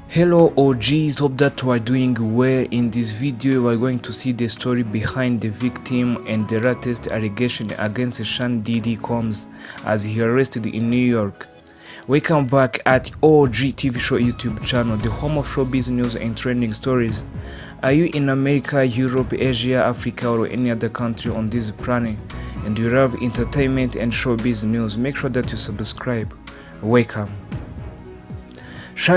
Hello OGs, hope that you are doing well. In this video we are going to see the story behind the victim and the latest allegation against Diddy comes as he arrested in New York. Welcome back at OG TV Show YouTube channel, the home of showbiz news and trending stories. Are you in America, Europe, Asia, Africa or any other country on this planet and you love entertainment and showbiz news? Make sure that you subscribe. Welcome.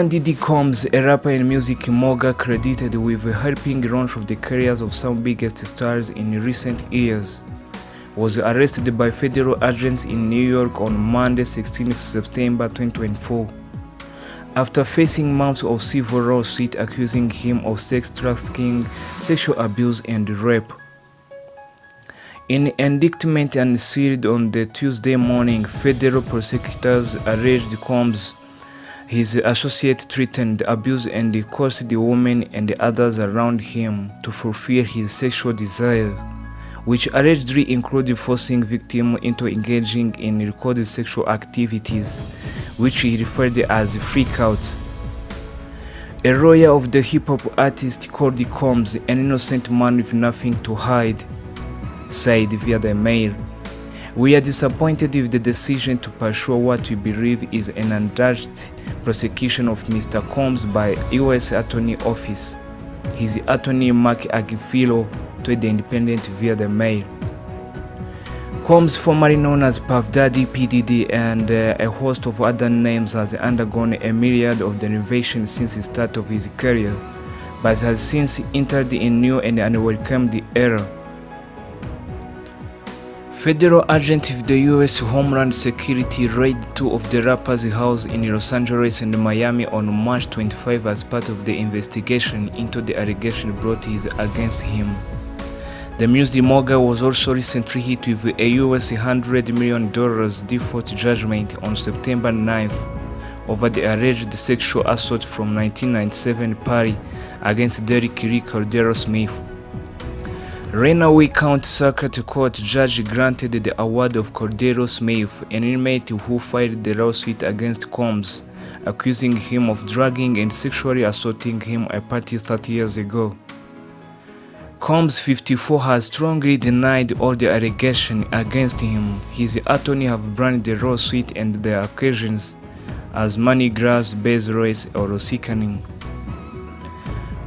Diddy Combs, a rapper and music mogul credited with helping launch of the careers of some biggest stars in recent years, was arrested by federal agents in New York on Monday, 16 September 2024, after facing months of civil lawsuit accusing him of sex trafficking, sexual abuse, and rape. In an indictment unsealed on the Tuesday morning, federal prosecutors alleged Combs, his associate, threatened, abused, and caused the woman and the others around him to fulfill his sexual desire, which allegedly included forcing victims into engaging in recorded sexual activities, which he referred as freakouts. A lawyer of the hip-hop artist called Combs an innocent man with nothing to hide, said via the mail, "We are disappointed with the decision to pursue what we believe is an unjust prosecution of Mr. Combs by U.S. Attorney Office," his attorney Mark Agifilo told the Independent via the mail. Combs, formerly known as Puff Daddy, P Diddy, and a host of other names, has undergone a myriad of derivations since the start of his career, but has since entered a new and unwelcome era. Federal agents of the U.S. Homeland Security raided two of the rapper's houses in Los Angeles and Miami on March 25 as part of the investigation into the allegation brought against him. The music mogul was also recently hit with a US $100 million default judgment on September 9th over the alleged sexual assault from 1997 party against Derek Lee Cordero Smith. Renaway County Circuit Court judge granted the award of Cordero Smith, an inmate who filed the lawsuit against Combs, accusing him of drugging and sexually assaulting him at a party 30 years ago. Combs, 54, has strongly denied all the allegations against him. His attorney have branded the lawsuit and the occasions as money grabs, base race, or sickening.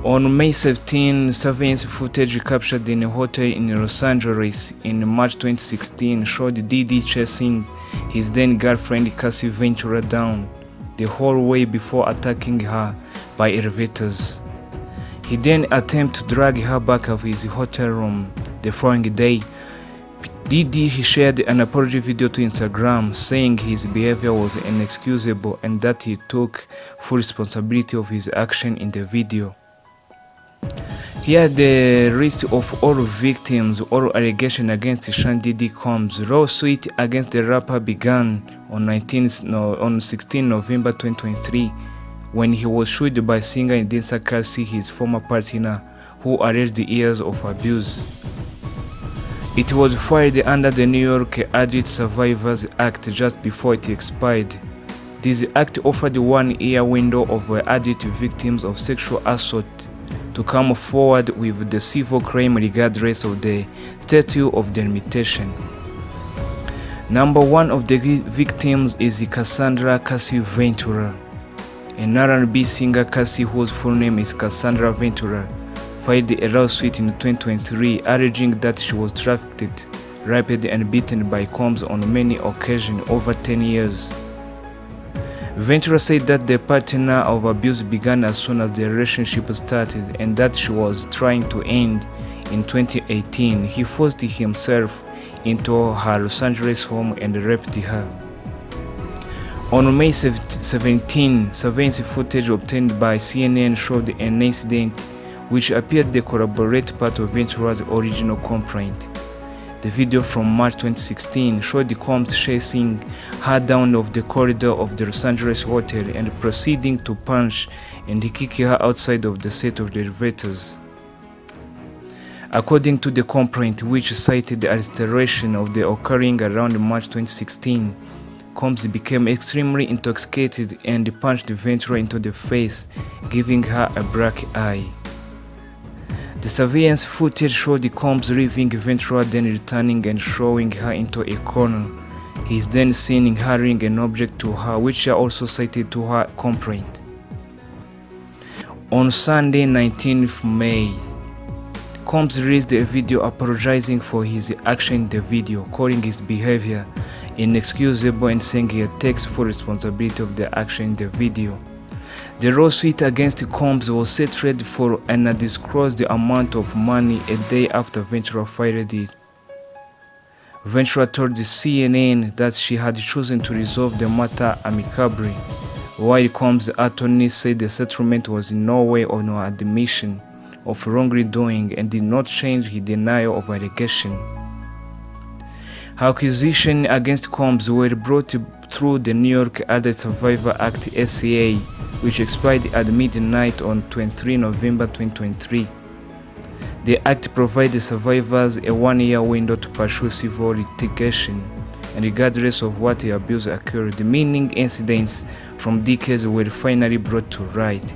On May 17, surveillance footage captured in a hotel in Los Angeles in March 2016 showed Diddy chasing his then-girlfriend Cassie Ventura down the hallway before attacking her by elevators. He then attempted to drag her back of his hotel room. The following day, Diddy shared an apology video to Instagram, saying his behavior was inexcusable and that he took full responsibility of his action in the video. Here the list of all victims. All allegations against Diddy Combs. Lawsuit against the rapper began on 16 November 2023 when he was sued by singer and dancer Cassie, his former partner, who alleged years of abuse. It was filed under the New York Adult Survivors Act just before it expired. This act offered a 1-year window of adult victims of sexual assault to come forward with the civil claim regardless of the statute of limitation. Number one of the victims is Cassie Ventura. An R&B singer, Cassie, whose full name is Cassandra Ventura, filed a lawsuit in 2023 alleging that she was trafficked, raped, and beaten by Combs on many occasions over 10 years. Ventura said that the pattern of abuse began as soon as the relationship started and that she was trying to end in 2018. He forced himself into her Los Angeles home and raped her. On May 17, surveillance footage obtained by CNN showed an incident which appeared to corroborate part of Ventura's original complaint. The video from March 2016 showed Combs chasing her down of the corridor of the Los Angeles hotel and proceeding to punch and kick her outside of the set of the elevators. According to the complaint, which cited the alteration of the occurring around March 2016, Combs became extremely intoxicated and punched Ventura into the face, giving her a black eye. The surveillance footage showed Combs leaving Ventura, then returning and throwing her into a corner. He is then seen hurling an object to her, which she also cited to her complaint. On Sunday, 19th May, Combs released a video apologizing for his action in the video, calling his behavior inexcusable and saying he takes full responsibility of the action in the video. The lawsuit against Combs was settled for an undisclosed amount of money a day after Ventura filed it. Ventura told the CNN that she had chosen to resolve the matter amicably, while Combs' attorney said the settlement was in no way or no admission of wrongdoing and did not change his denial of allegation. Her accusations against Combs were brought through the New York Adult Survivor Act (SCA), which expired at midnight on 23 November 2023. The act provided survivors a one-year window to pursue civil litigation, and regardless of what abuse occurred, meaning incidents from decades were finally brought to light.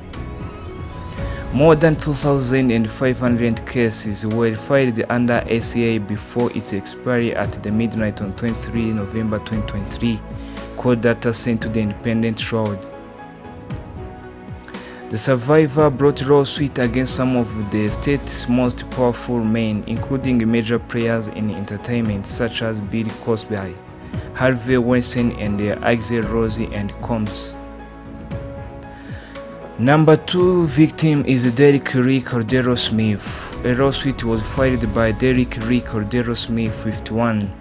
More than 2,500 cases were filed under SCA before its expiry at the midnight on 23 November 2023, court data sent to the independent showed. The survivor brought lawsuits against some of the state's most powerful men, including major players in entertainment such as Bill Cosby, Harvey Weinstein, and Axl Rose and Combs. Number 2 victim is Derek Lee Cordero Smith. A lawsuit was filed by Derek Lee Cordero Smith, 51,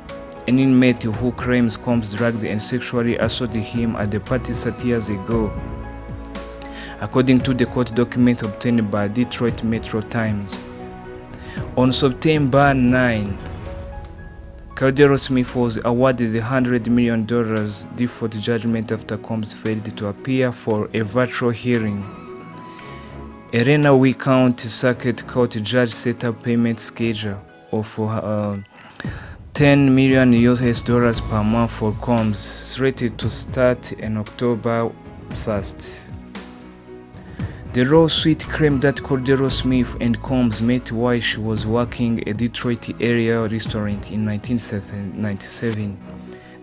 an inmate who claims Combs drugged and sexually assaulted him at the party 30 years ago, according to the court document obtained by Detroit Metro Times. On September 9, Cordero Smith was awarded the $100 million default judgment after Combs failed to appear for a virtual hearing. A Renaway County Circuit Court judge set up payment schedule of $10 million US per month for Combs, slated to start on October 1st. The lawsuit claimed that Cordero Smith and Combs met while she was working a Detroit area restaurant in 1997.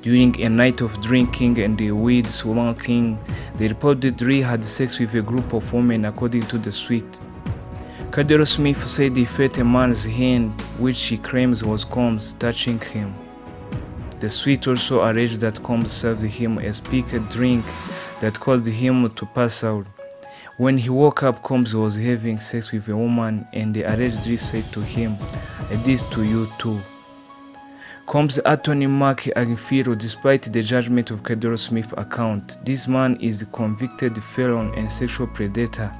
During a night of drinking and weed smoking, they reportedly had sex with a group of women, according to the suit. Cordero Smith said he felt a man's hand, which she claims was Combs, touching him. The suit also alleged that Combs served him a speaked drink that caused him to pass out. When he woke up, Combs was having sex with a woman, and they allegedly said to him, "I did this to you too." Combs' attorney Mark Agfilo, despite the judgment of Cordero Smith's account, this man is a convicted felon and sexual predator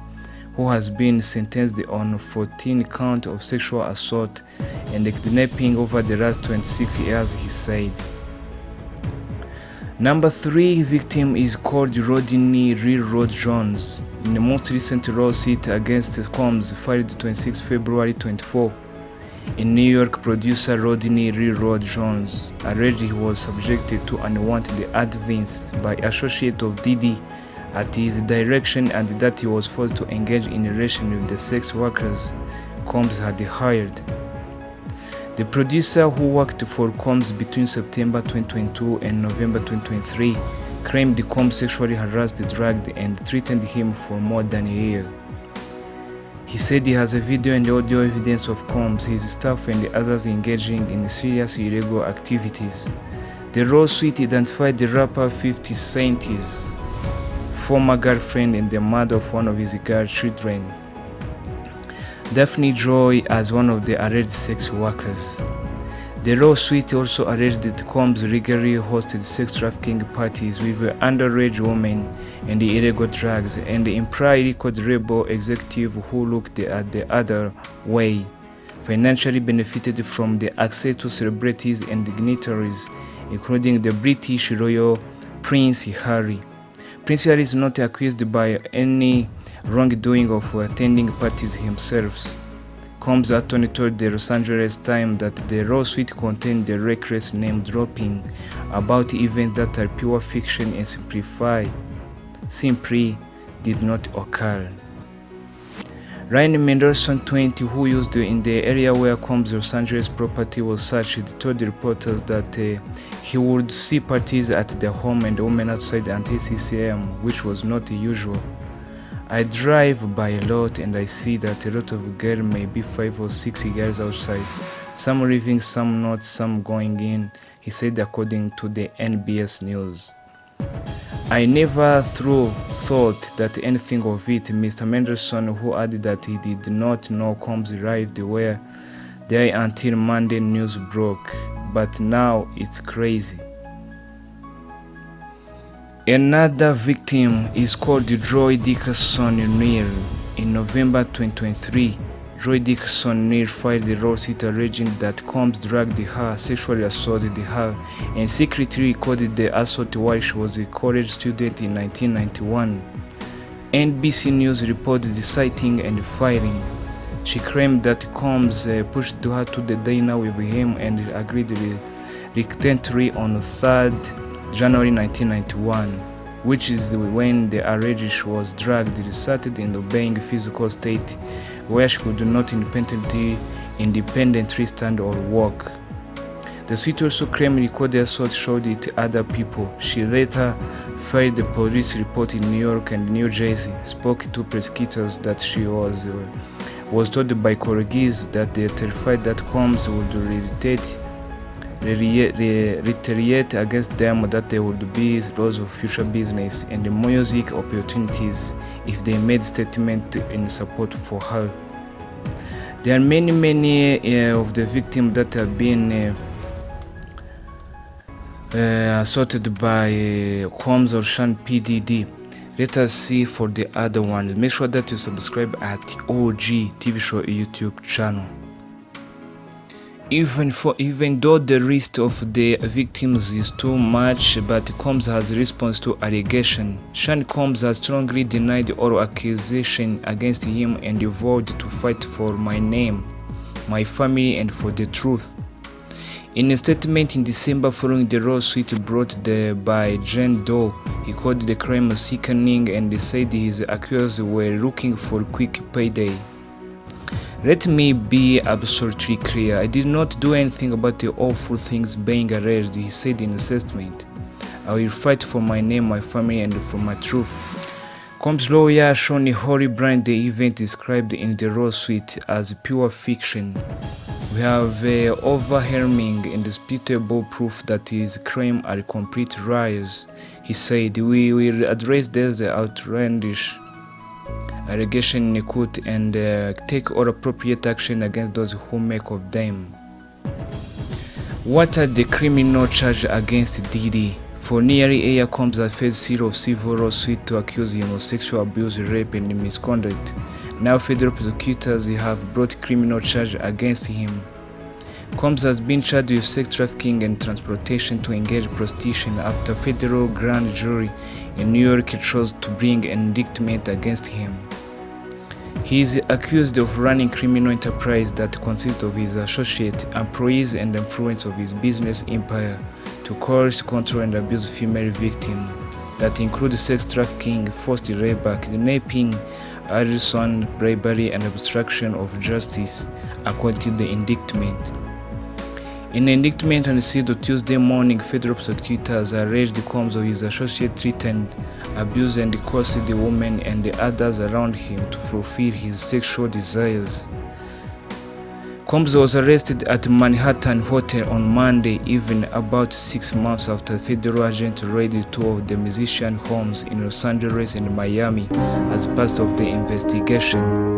who has been sentenced on 14 counts of sexual assault and kidnapping over the last 26 years, he said. Number 3 victim is called Rodney Railroad Jones. In the most recent lawsuit against Combs, filed 26 February 24, in New York, producer Rodney Railroad Jones alleged he was subjected to unwanted advances by associates of Diddy at his direction, and that he was forced to engage in a relation with the sex workers Combs had hired. The producer, who worked for Combs between September 2022 and November 2023, claimed Combs sexually harassed, drugged, and threatened him for more than a year. He said he has a video and audio evidence of Combs, his staff, and others engaging in serious illegal activities. The lawsuit identified the rapper 50 Cent's former girlfriend and the mother of one of his girl children, Daphne Joy, as one of the alleged sex workers. The lawsuit also alleged that Combs regularly hosted sex trafficking parties with underage women and illegal drugs, and implied record label executives who looked at the other way financially benefited from the access to celebrities and dignitaries, including the British royal Prince Harry. Prince Harry is not accused by any wrongdoing of attending parties himself. Combs' attorney told the Los Angeles Times that the lawsuit contained the reckless name-dropping about events that are pure fiction and simply did not occur. Ryan Mendelsohn, 20, who used in the area where Combs' Los Angeles property was searched, told the reporters that he would see parties at their home and women outside until 6 a.m., which was not usual. I drive by a lot and I see that a lot of girls, maybe 5 or 6 girls outside, some leaving, some not, some going in, he said, according to the NBS News. I never thought that anything of it, Mr. Mendelsohn, who added that he did not know Combs arrived were there until Monday news broke, but now it's crazy. Another victim is called Joy Dickerson-Neal. In November 2023, Joy Dickerson-Neal filed a lawsuit alleging that Combs drugged her, sexually assaulted her, and secretly recorded the assault while she was a college student in 1991. NBC News reported the citing and filing. She claimed that Combs pushed her to the diner with him and agreed reluctantly on 3rd January 1991, which is when the alleged she was drugged, resulted in obeying physical state where she could not independently stand or walk. The suit also claimed recorded assault showed it to other people. She later filed a police report in New York and New Jersey, spoke to prosecutors that she was told by colleagues that they terrified that Combs would retaliate against them, that there would be loss of future business and music opportunities if they made statements in support for her. There are many of the victims that have been assaulted by Combs or P Diddy. Let us see for the other one. Make sure that you subscribe at OG TV Show YouTube channel. Even though the list of the victims is too much, but Combs has response to allegation. Sean Combs has strongly denied all accusation against him and vowed to fight for my name, my family, and for the truth. In a statement in December following the lawsuit brought by Jane Doe, he called the crime sickening and said his accusers were looking for a quick payday. Let me be absolutely clear. I did not do anything about the awful things being alleged, he said in a statement. I will fight for my name, my family, and for my truth. Combs' lawyer, Sean Brand, the event described in the lawsuit as pure fiction. We have overwhelming, indisputable proof that his claims are complete lies, he said. We will address these outlandish allegation in court and take all appropriate action against those who make of them. What are the criminal charges against Diddy? For nearly a year, Combs has faced a series of civil lawsuits to accuse him of sexual abuse, rape, and misconduct. Now federal prosecutors have brought criminal charges against him. Combs has been charged with sex trafficking and transportation to engage prostitution after a federal grand jury in New York chose to bring an indictment against him. He is accused of running criminal enterprise that consists of his associates, employees, and influence of his business empire to coerce, control, and abuse female victims that include sex trafficking, forced labor, kidnapping, arson, bribery, and obstruction of justice, according to the indictment. In an indictment received Tuesday morning, federal prosecutors alleged Combs of his associate threatened, abused, and coerced the woman and the others around him to fulfill his sexual desires. Combs was arrested at Manhattan Hotel on Monday evening, about 6 months after federal agents raided two of the musician's homes in Los Angeles and Miami as part of the investigation.